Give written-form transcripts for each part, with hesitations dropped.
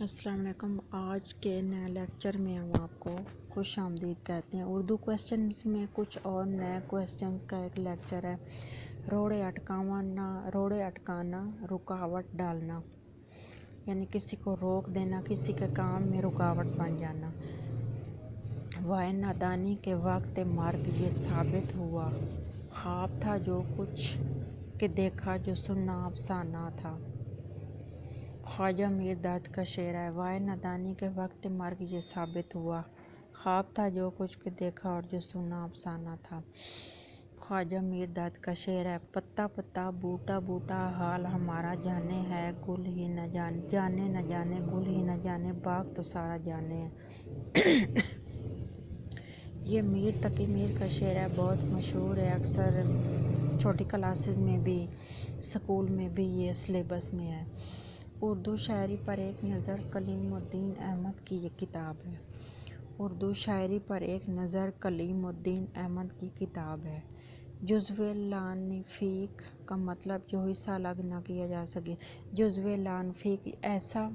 السلام علیکم۔ آج کے نئے لیکچر میں ہم آپ کو خوش آمدید کہتے ہیں۔ اردو کویسچنز میں کچھ اور نئے کویسچنز کا ایک لیکچر ہے۔ روڑے اٹکانا رکاوٹ ڈالنا، یعنی کسی کو روک دینا، کسی کے کام میں رکاوٹ بن جانا۔ وائے نادانی کے وقت مرگ یہ ثابت ہوا، خواب تھا جو کچھ کہ دیکھا جو سننا افسانہ تھا۔ خواجہ میر داد کا شعر ہے۔ وائے نادانی کے وقت مرگ یہ ثابت ہوا، خواب تھا جو کچھ کہ دیکھا اور جو سنا افسانہ تھا۔ خواجہ میر داد کا شعر ہے۔ پتا پتا بوٹا بوٹا حال ہمارا جانے ہے، گل ہی نہ جانے نہ جانے گل ہی نہ جانے باغ تو سارا جانے ہے۔ یہ میر تقی میر کا شعر ہے، بہت مشہور ہے، اکثر چھوٹی کلاسز میں بھی اسکول میں بھی یہ سلیبس میں ہے۔ اردو شاعری پر ایک نظر کلیم الدین احمد کی یہ کتاب ہے۔ اردو شاعری پر ایک نظر کلیم الدین احمد کی کتاب ہے۔ جزوِ لانفیک کا مطلب جو حصہ الگ نہ کیا جا سکے۔ جزوِ لانفیک ایسا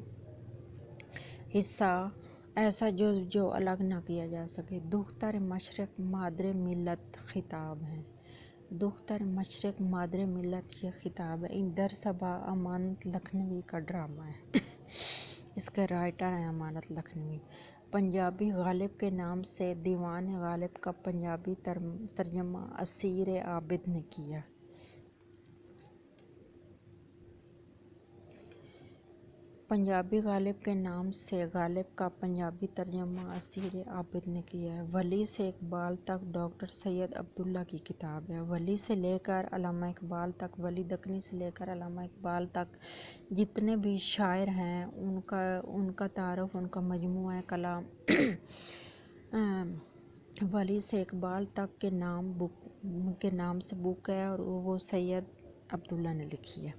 حصہ، ایسا جزو جو الگ نہ کیا جا سکے۔ دختر مشرق مادر ملت خطاب ہے۔ دختر مشرق مادر ملت یہ خطاب ہے۔ اندر صبا امانت لکھنوی کا ڈرامہ ہے۔ اس کے رائٹر ہیں امانت لکھنوی۔ پنجابی غالب کے نام سے دیوان غالب کا پنجابی ترجمہ اسیر عابد نے کیا۔ پنجابی غالب کے نام سے غالب کا پنجابی ترجمہ اسیر عابد نے کیا ہے۔ ولی سے اقبال تک ڈاکٹر سید عبداللہ کی کتاب ہے۔ ولی سے لے کر علامہ اقبال تک، ولی دکنی سے لے کر علامہ اقبال تک جتنے بھی شاعر ہیں ان کا تعارف، ان کا مجموعہ کلام ولی سے اقبال تک کے نام سے بک ہے اور وہ سید عبداللہ نے لکھی ہے۔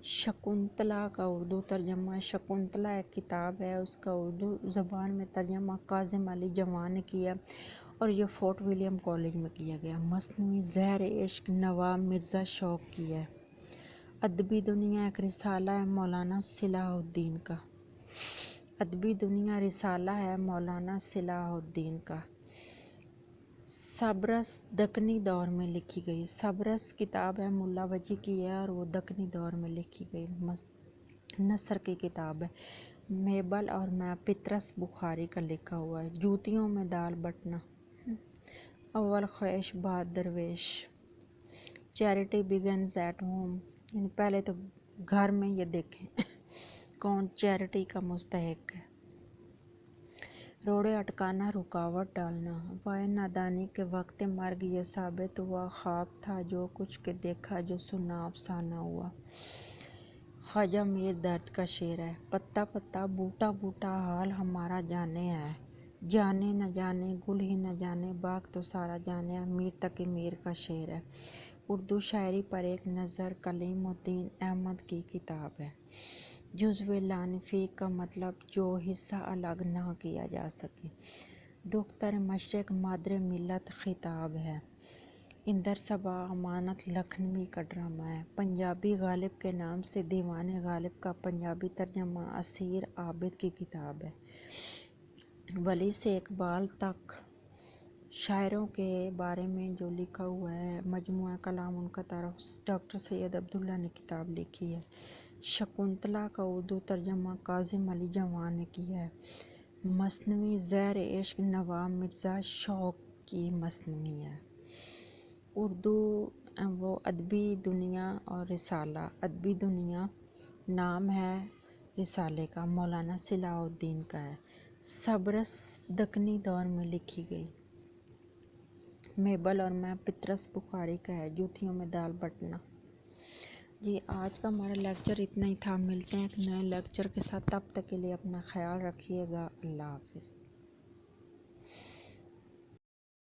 شکنتلا کا اردو ترجمہ، شکنتلا ایک کتاب ہے، اس کا اردو زبان میں ترجمہ کاظم علی جوان نے کیا اور یہ فورٹ ولیم کالج میں کیا گیا۔ مثنوی زہر عشق نواب مرزا شوق کی ہے۔ ادبی دنیا ایک رسالہ ہے مولانا صلاح الدین کا۔ ادبی دنیا رسالہ ہے مولانا صلاح الدین کا۔ سبرس دکنی دور میں لکھی گئی۔ سبرس کتاب ہے ملا وجی کی ہے اور وہ دکنی دور میں لکھی گئی نثر کی کتاب ہے۔ میبل اور میں پطرس بخاری کا لکھا ہوا ہے۔ جوتیوں میں دال بٹنا، اول خواہش بعد درویش، چیریٹی بگنز ایٹ ہوم، یعنی پہلے تو گھر میں یہ دیکھیں کون چیریٹی کا مستحق ہے۔ روڑے اٹکانا رکاوٹ ڈالنا، وائے نادانی کے وقت مرگ یہ ثابت ہوا، خواب تھا جو کچھ کہ دیکھا جو سنا افسانہ ہوا۔ خواجہ میر داد کا شعر ہے۔ پتا پتا بوٹا بوٹا حال ہمارا جانے ہے، جانے نہ جانے گل ہی نہ جانے باغ تو سارا جانے ہے۔ میر تقی میر کا شعر ہے۔ اردو شاعری پر ایک نظر کلیم الدین احمد کی کتاب ہے۔ جزوِ لانفیک کا مطلب جو حصہ الگ نہ کیا جا سکے۔ دختر مشرق مادر ملت خطاب ہے۔ اندر صبا امانت لکھنوی کا ڈرامہ ہے۔ پنجابی غالب کے نام سے دیوان غالب کا پنجابی ترجمہ اسیر عابد کی کتاب ہے۔ ولی سے اقبال تک شاعروں کے بارے میں جو لکھا ہوا ہے مجموعہ کلام، ان کا تعارف ڈاکٹر سید عبداللہ نے کتاب لکھی ہے۔ شکنتلا کا اردو ترجمہ کاظم علی جوان نے کیا ہے۔ مثنوی زہر عشق نواب مرزا شوق کی مثنوی ہے۔ اردو وہ ادبی دنیا اور رسالہ، ادبی دنیا نام ہے رسالے کا، مولانا صلاح الدین کا ہے۔ سبرس دکنی دور میں لکھی گئی۔ میبل اور میں پطرس بخاری کا ہے، جوتیوں میں دال بٹنا۔ جی آج کا ہمارا لیکچر اتنا ہی تھا، ملتے ہیں ایک نئے لیکچر کے ساتھ، تب تک کے لیے اپنا خیال رکھیے گا، اللہ حافظ۔